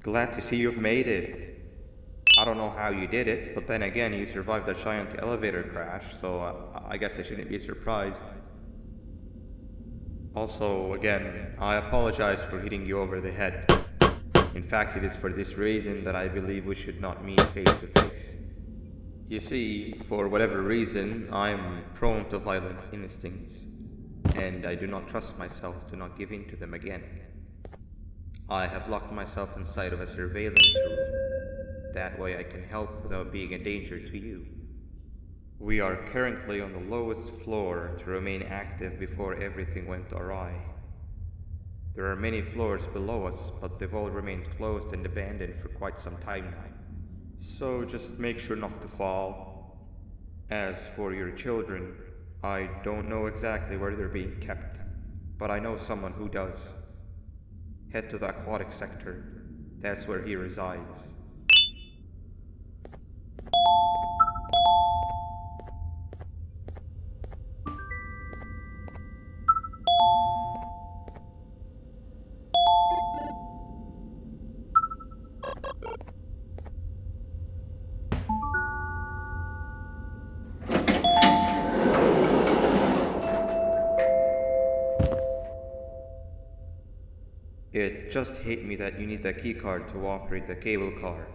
Glad to see you've made it. I don't know how you did it, but then again, you survived a giant elevator crash, so I guess I shouldn't be surprised. Also, again, I apologize for hitting you over the head. In fact, it is for this reason that I believe we should not meet face to face. You see, for whatever reason, I'm prone to violent instincts, and I do not trust myself to not give in to them again. I have locked myself inside of a surveillance room. That way I can help without being a danger to you. We are currently on the lowest floor to remain active before everything went awry. There are many floors below us, but they've all remained closed and abandoned for quite some time now. So just make sure not to fall. As for your children, I don't know exactly where they're being kept, but I know someone who does. Head to the aquatic sector. That's where he resides. It just hit me that you need the keycard to operate the cable car.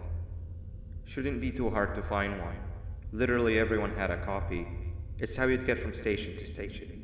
Shouldn't be too hard to find one. Literally everyone had a copy. It's how you'd get from station to station.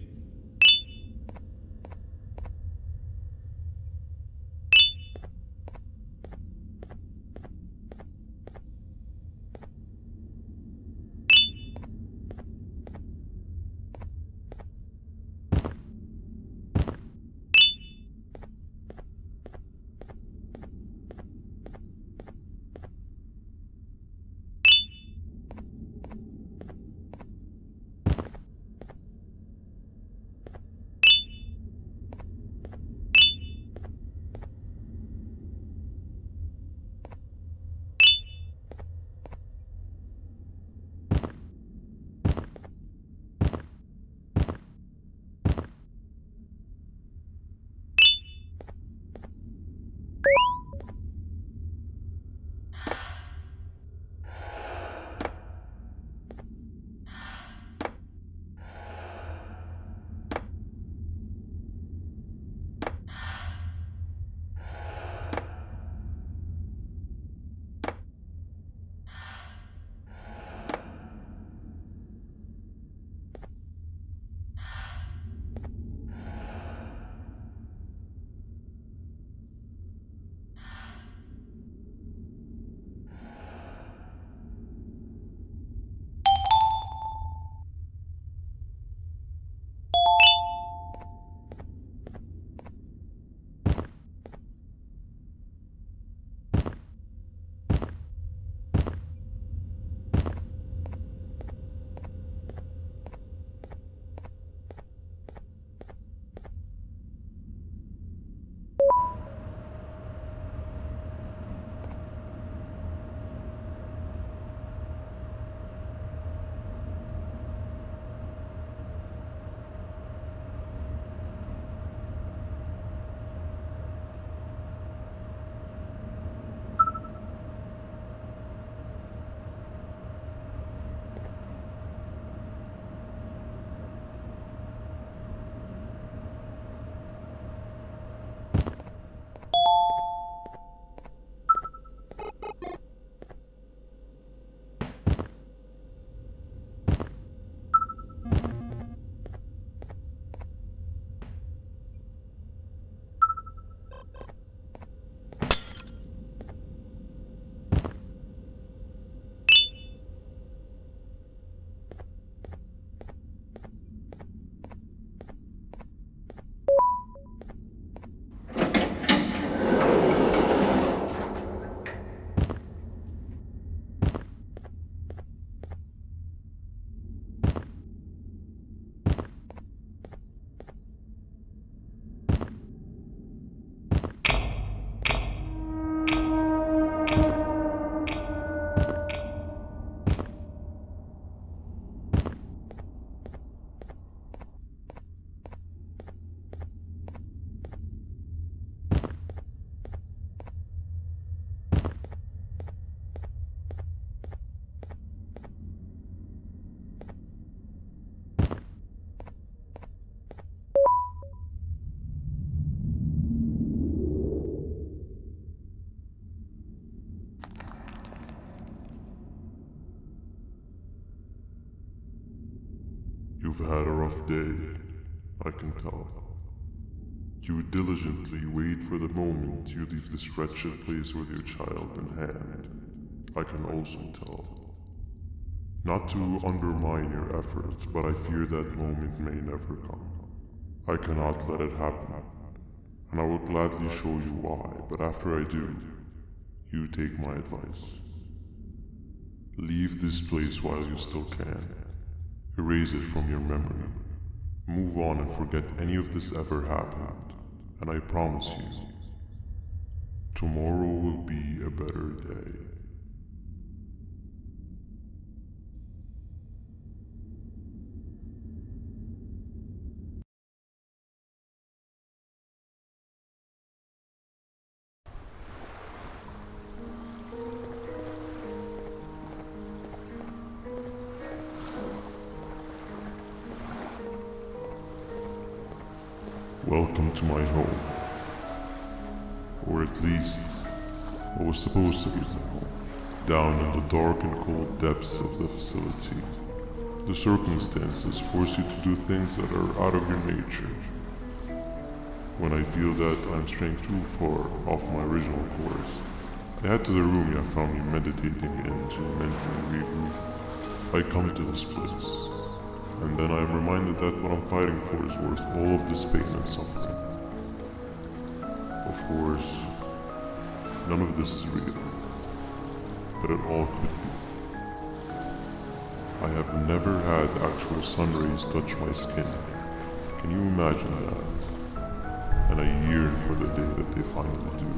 You've had a rough day, I can tell. You diligently wait for the moment you leave this wretched place with your child in hand. I can also tell. Not to undermine your efforts, but I fear that moment may never come. I cannot let it happen, and I will gladly show you why, but after I do, you take my advice. Leave this place while you still can. Erase it from your memory. Move on and forget any of this ever happened, and I promise you, tomorrow will be a better day. Welcome to my home. Or at least, what was supposed to be my home. Down in the dark and cold depths of the facility. The circumstances force you to do things that are out of your nature. When I feel that I'm straying too far off my original course, I head to the room you found me meditating in to mentally regroup. I come to this place, and then I am reminded that what I'm fighting for is worth all of this pain and suffering. Of course, none of this is real, but it all could be. I have never had actual sun rays touch my skin. Can you imagine that? And I yearn for the day that they finally do.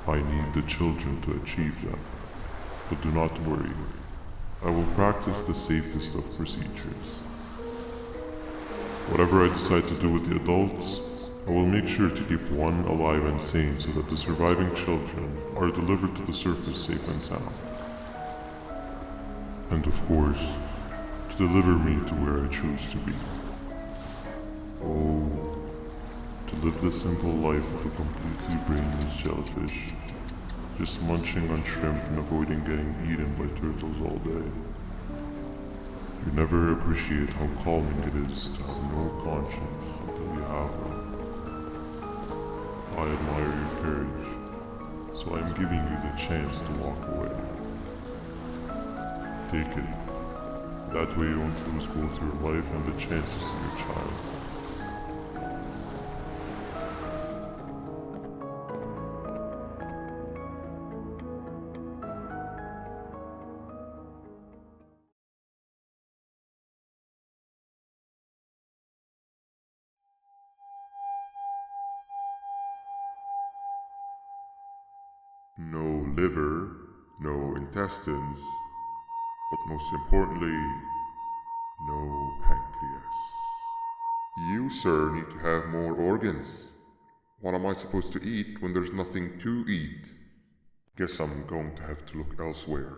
I need the children to achieve that, but do not worry. I will practice the safest of procedures. Whatever I decide to do with the adults, I will make sure to keep one alive and sane so that the surviving children are delivered to the surface safe and sound. And of course, to deliver me to where I choose to be. Oh, to live the simple life of a completely brainless jellyfish, just munching on shrimp and avoiding getting eaten by turtles all day. You never appreciate how calming it is to have no conscience until you have one. I admire your courage, so I am giving you the chance to walk away. Take it. That way you won't lose both your life and the chances of your child. No liver, no intestines, but most importantly, no pancreas. You, sir, need to have more organs. What am I supposed to eat when there's nothing to eat? Guess I'm going to have to look elsewhere.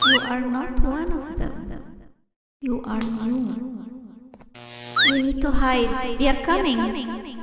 You are not one of them. You are new. We need to hide. They are coming.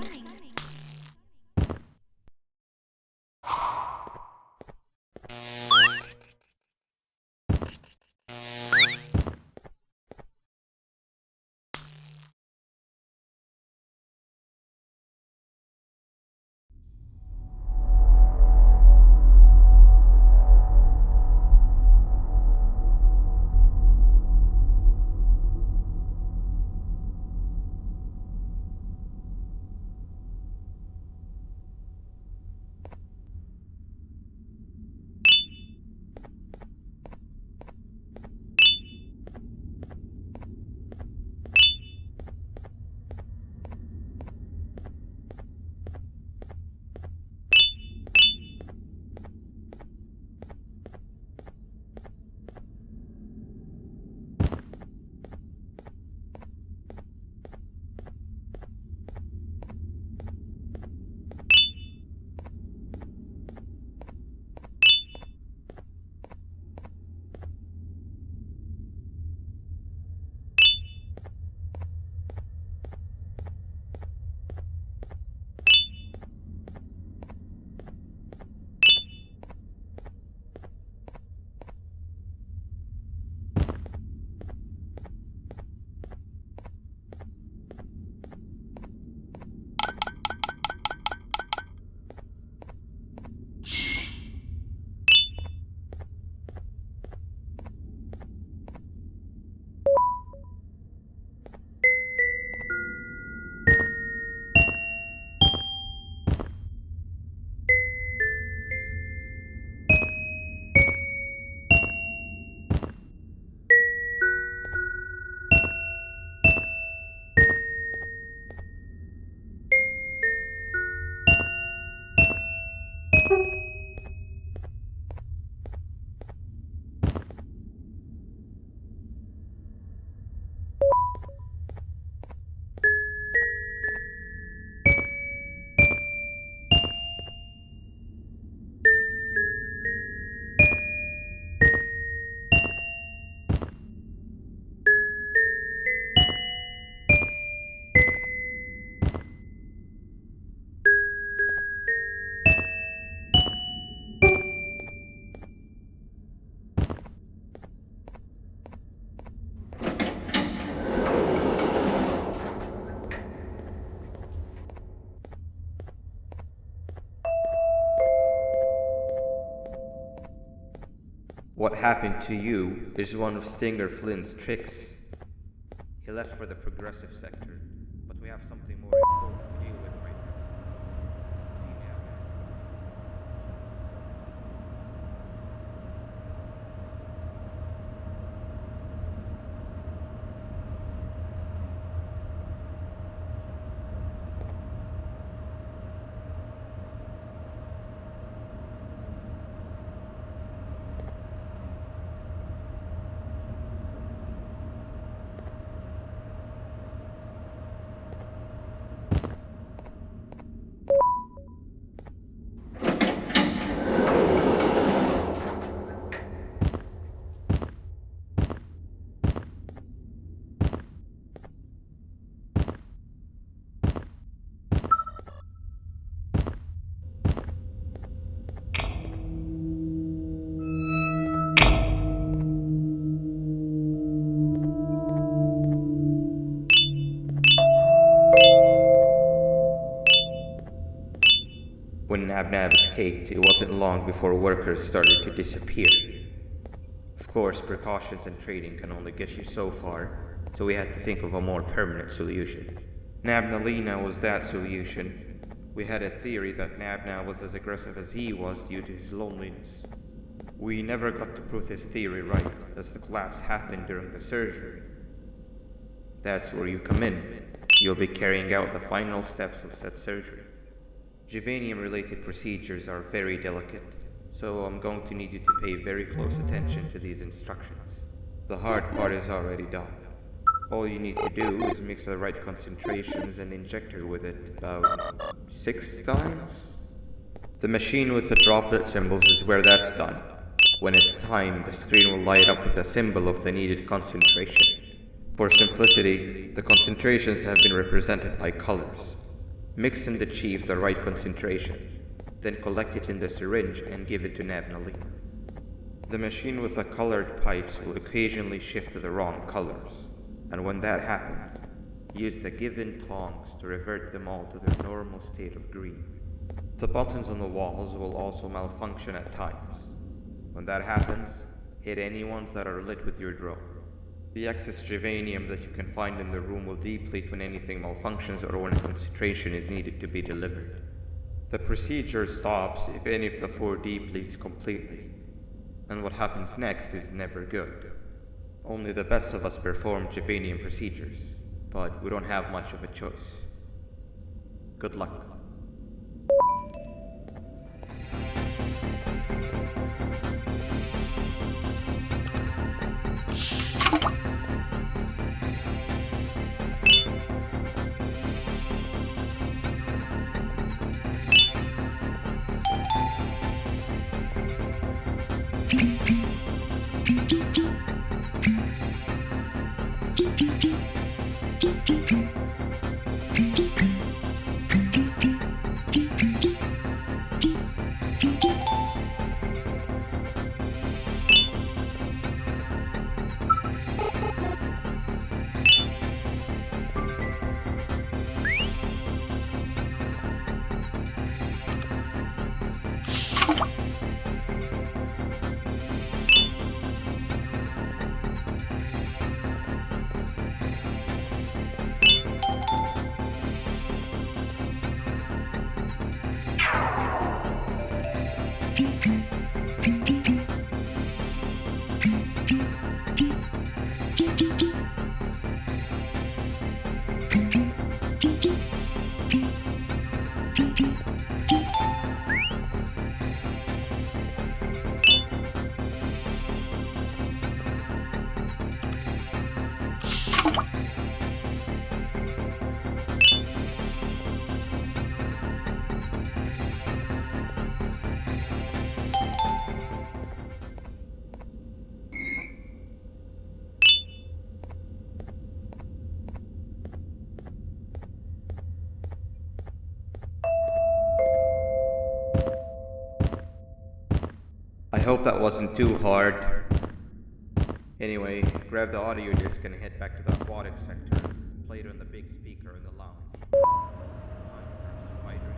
What happened to you is one of Stinger Flynn's tricks. He left for the progressive sector, but we have something more important to deal with right now. Female. When Nab escaped, it wasn't long before workers started to disappear. Of course, precautions and trading can only get you so far, so we had to think of a more permanent solution. Nabnalina was that solution. We had a theory that Nabna was as aggressive as he was due to his loneliness. We never got to prove this theory right, as the collapse happened during the surgery. That's where you come in. You'll be carrying out the final steps of said surgery. Juvenium-related procedures are very delicate, so I'm going to need you to pay very close attention to these instructions. The hard part is already done. All you need to do is mix the right concentrations and inject her with it about 6 times. The machine with the droplet symbols is where that's done. When it's time, the screen will light up with a symbol of the needed concentration. For simplicity, the concentrations have been represented by colors. Mix and achieve the right concentration, then collect it in the syringe and give it to Nabnali. The machine with the colored pipes will occasionally shift to the wrong colors, and when that happens, use the given tongs to revert them all to their normal state of green. The buttons on the walls will also malfunction at times. When that happens, hit any ones that are lit with your drone. The excess germanium that you can find in the room will deplete when anything malfunctions or when a concentration is needed to be delivered. The procedure stops if any of the 4 depletes completely, and what happens next is never good. Only the best of us perform germanium procedures, but we don't have much of a choice. Good luck. I hope that wasn't too hard. Anyway, grab the audio disc and head back to the aquatic sector. Play it on the big speaker in the lounge. Time for spidering.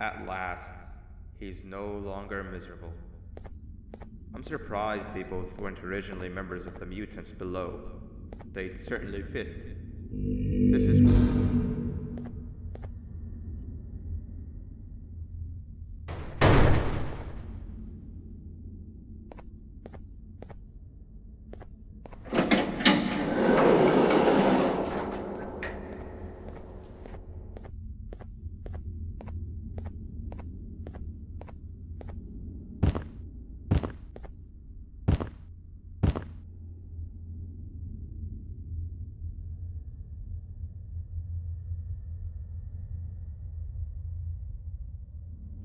At last, he's no longer miserable. I'm surprised they both weren't originally members of the mutants below. They'd certainly fit. This is...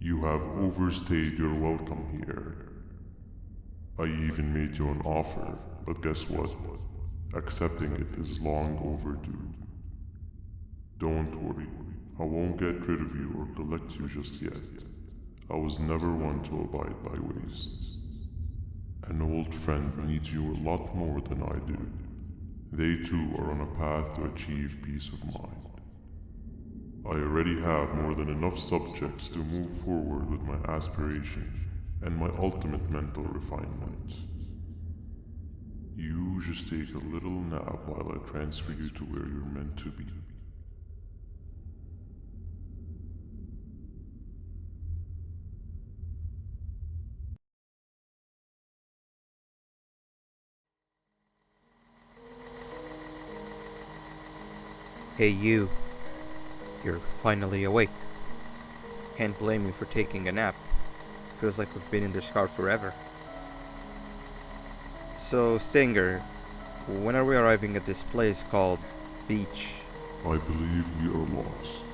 You have overstayed your welcome here. I even made you an offer, but guess what? Accepting it is long overdue. Don't worry, I won't get rid of you or collect you just yet. I was never one to abide by waste. An old friend needs you a lot more than I do. They too are on a path to achieve peace of mind. I already have more than enough subjects to move forward with my aspiration and my ultimate mental refinement. You just take a little nap while I transfer you to where you're meant to be. Hey you, you're finally awake. Can't blame you for taking a nap. Feels like we've been in this car forever. So, Stinger, when are we arriving at this place called Beach? I believe we are lost.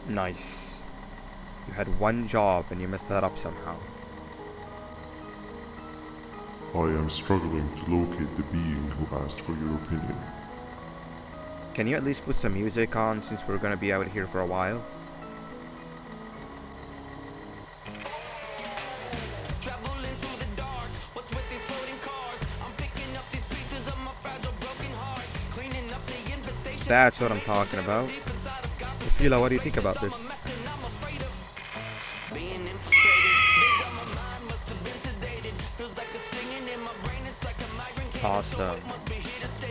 Nice. You had one job and you messed that up somehow. I am struggling to locate the being who asked for your opinion. Can you at least put some music on since we're gonna be out here for a while? That's what I'm talking about. Fila, what do you think about this? Awesome.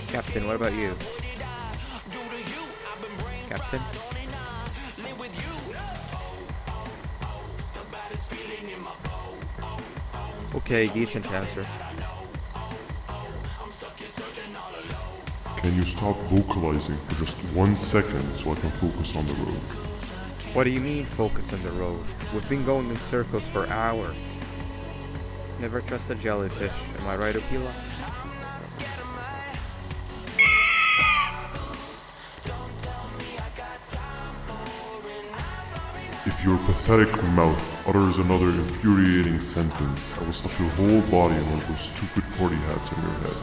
Captain, what about you? Captain? Okay, decent answer. Can you stop vocalizing for just 1 second so I can focus on the road? What do you mean focus on the road? We've been going in circles for hours. Never trust a jellyfish, am I right, Opila? If your pathetic mouth utters another infuriating sentence, I will stuff your whole body in one of those stupid party hats on your head.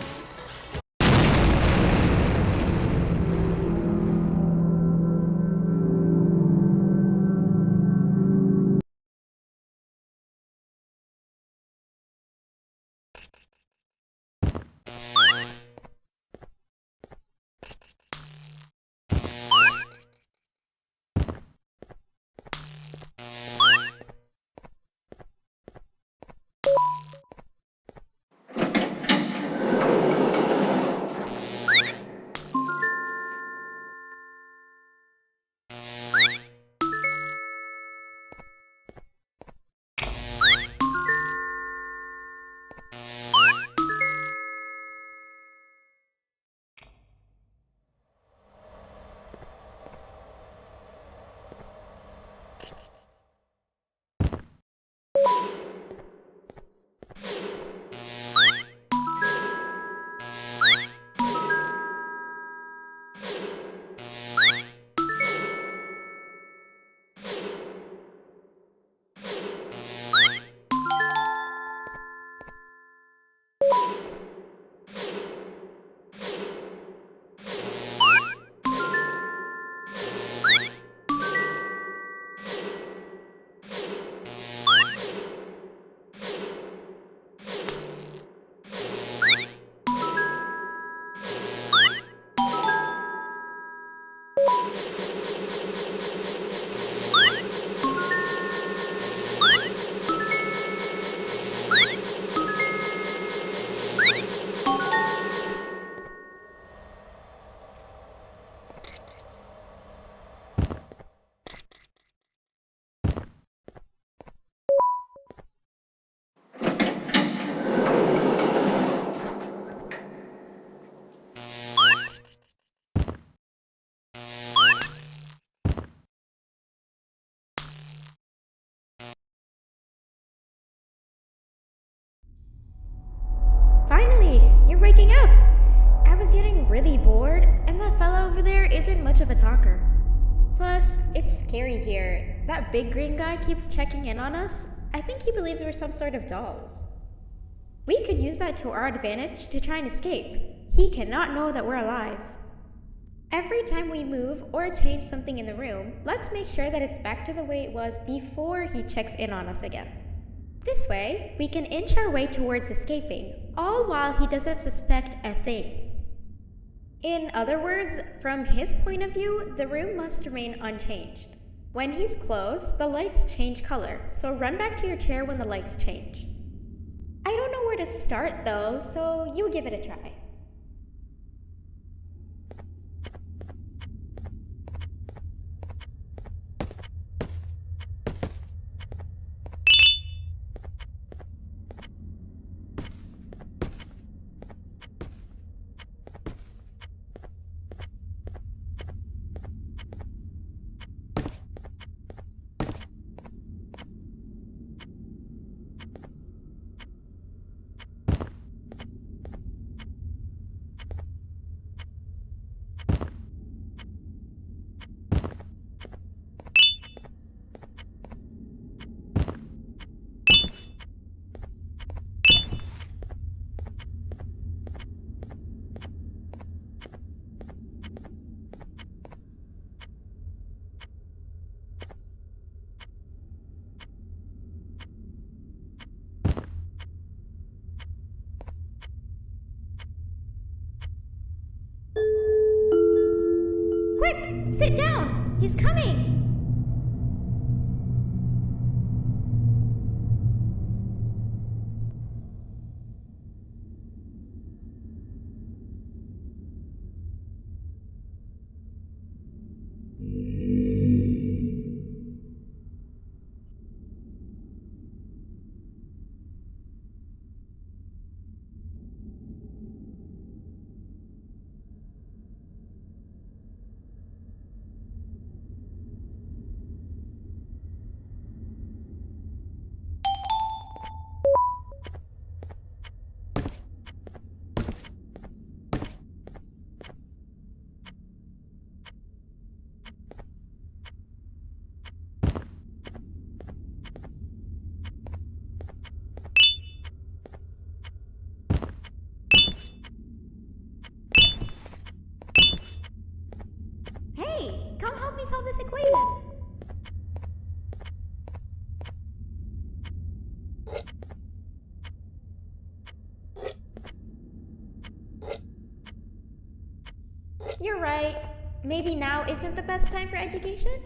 isn't much of a talker. Plus, it's scary here. That big green guy keeps checking in on us. I think he believes we're some sort of dolls. We could use that to our advantage to try and escape. He cannot know that we're alive. Every time we move or change something in the room, let's make sure that it's back to the way it was before he checks in on us again. This way, we can inch our way towards escaping, all while he doesn't suspect a thing. In other words, from his point of view, the room must remain unchanged. When he's close, the lights change color, so run back to your chair when the lights change. I don't know where to start though, so you give it a try. Quick! Sit down! He's coming! Hey, come help me solve this equation. You're right. Maybe now isn't the best time for education?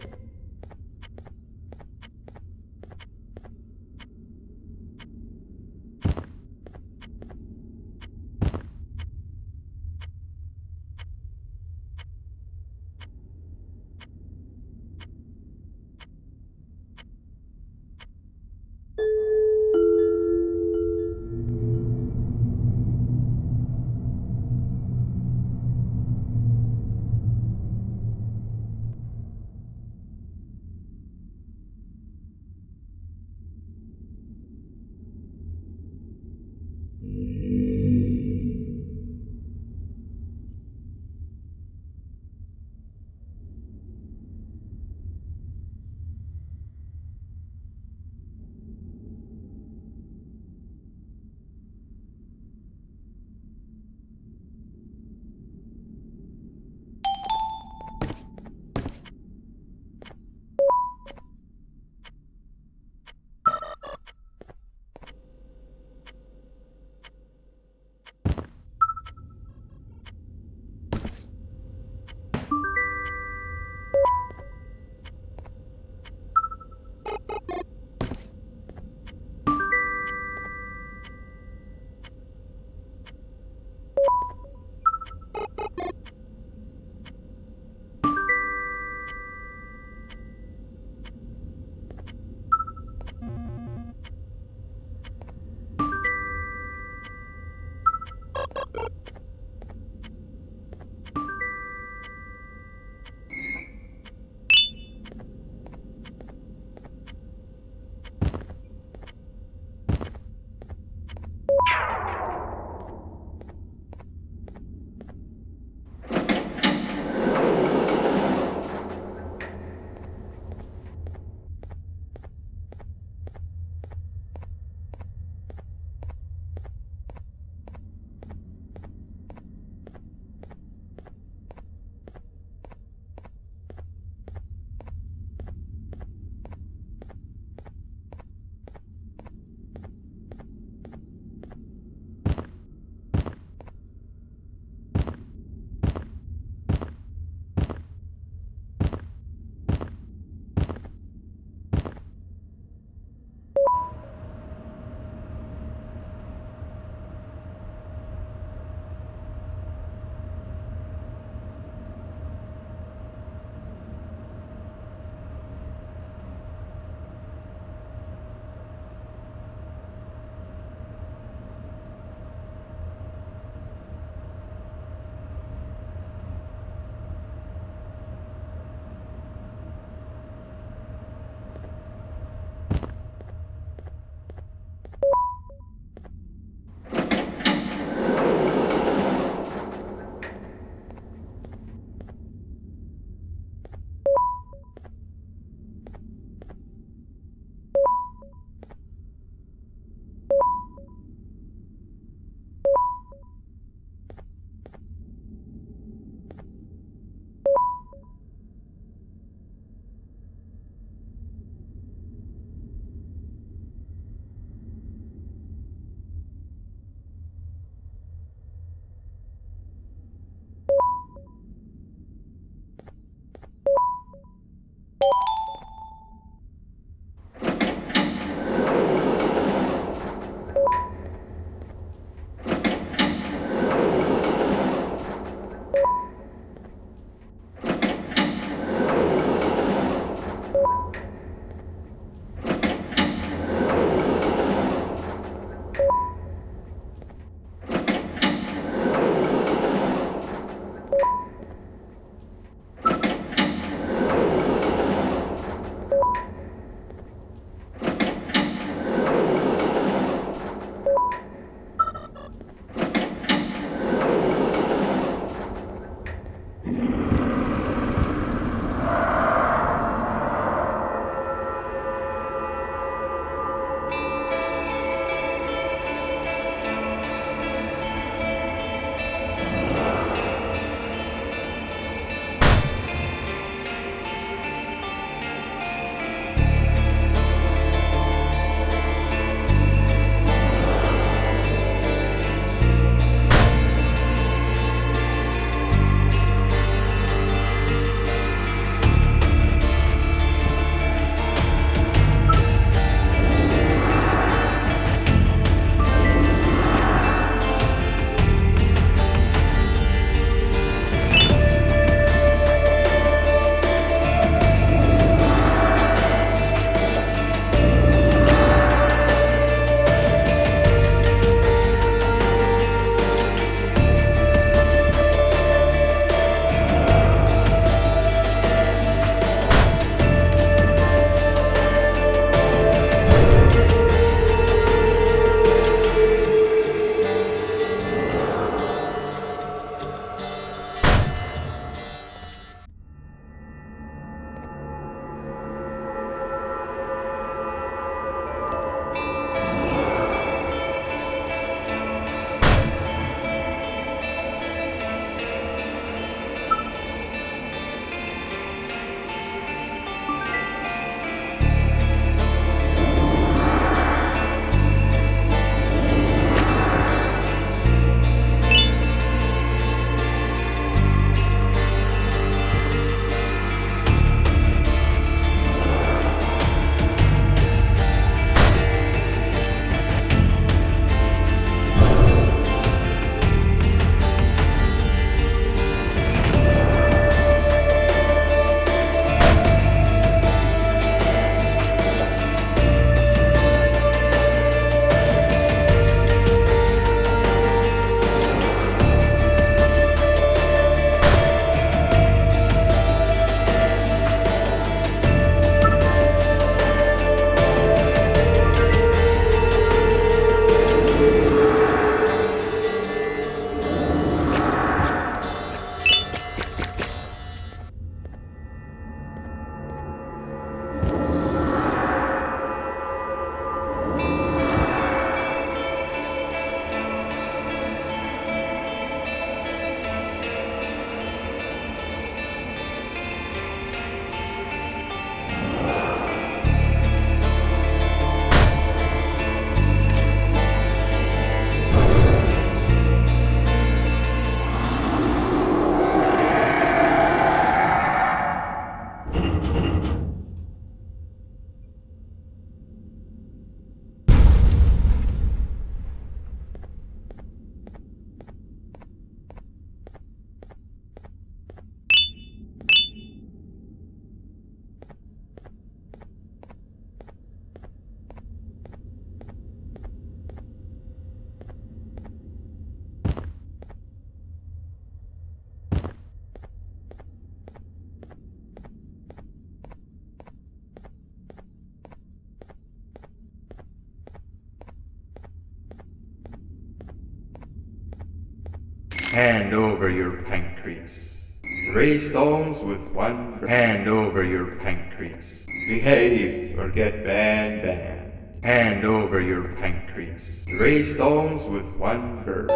Hand over your pancreas. 3 stones with 1 bird. Hand over your pancreas. Behave or get banban. Hand over your pancreas. 3 stones with 1 bird.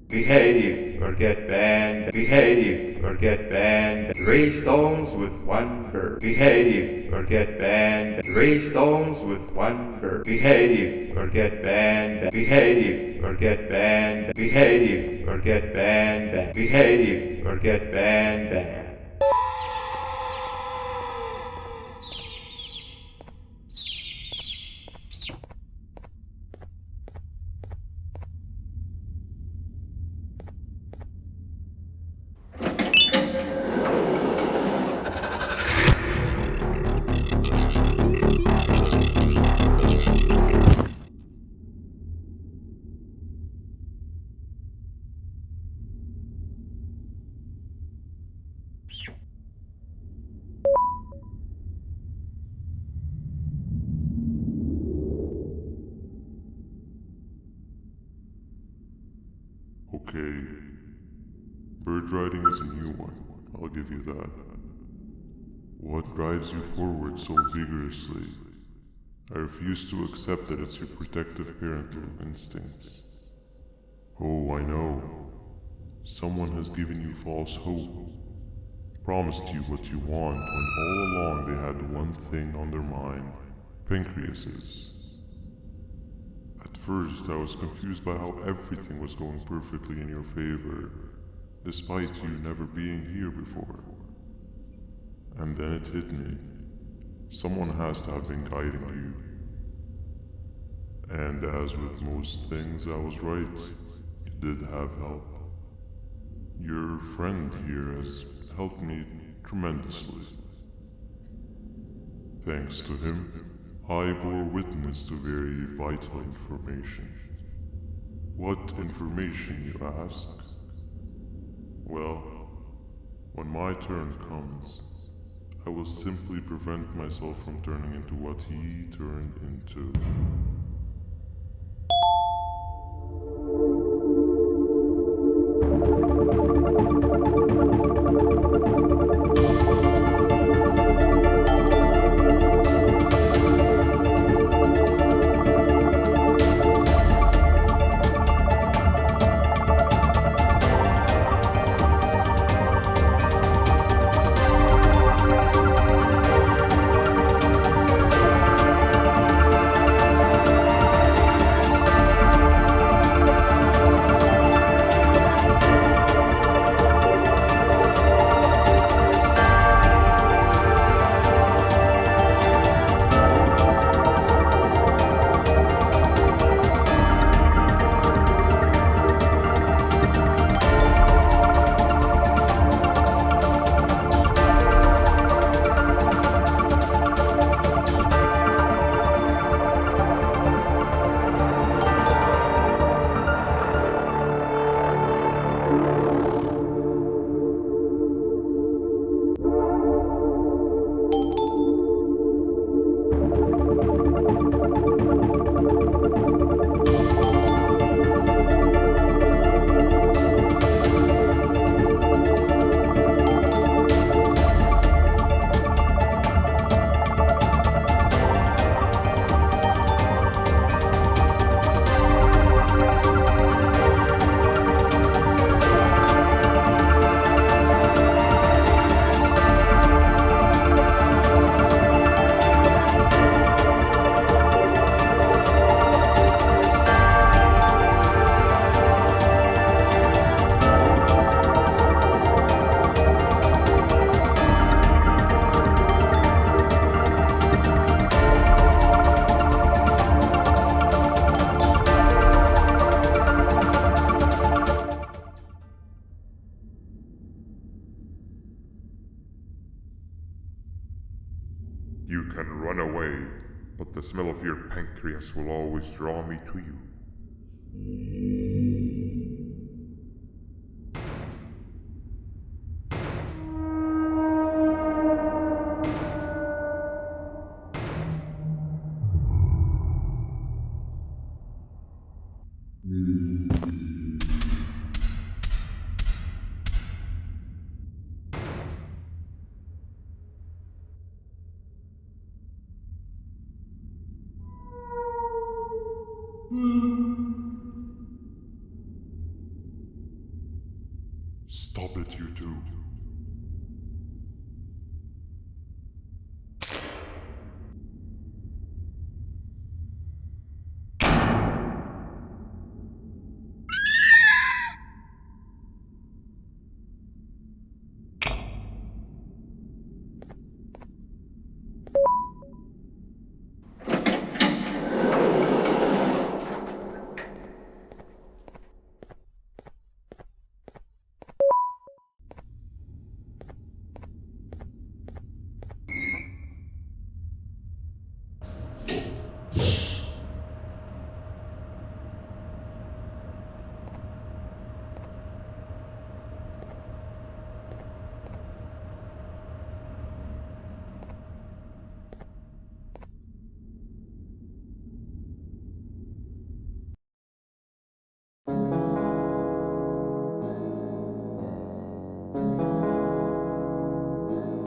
Behave or get banned. Behave or get banned. 3 stones with 1 bird. Behave or get banned. 3 stones with 1 bird. Behave or get banned. Behave or get banned. Behave or get banned. Behave or get banned. Okay. Bird riding is a new one, I'll give you that. What drives you forward so vigorously? I refuse to accept that it's your protective parental instincts. Oh, I know. Someone has given you false hope. Promised you what you want when all along they had one thing on their mind. Pancreases. At first, I was confused by how everything was going perfectly in your favor, despite you never being here before. And then it hit me. Someone has to have been guiding you. And as with most things, I was right. You did have help. Your friend here has helped me tremendously. Thanks to him, I bore witness to very vital information. What information, you ask? Well, when my turn comes, I will simply prevent myself from turning into what he turned into. You can run away, but the smell of your pancreas will always draw me to you. you to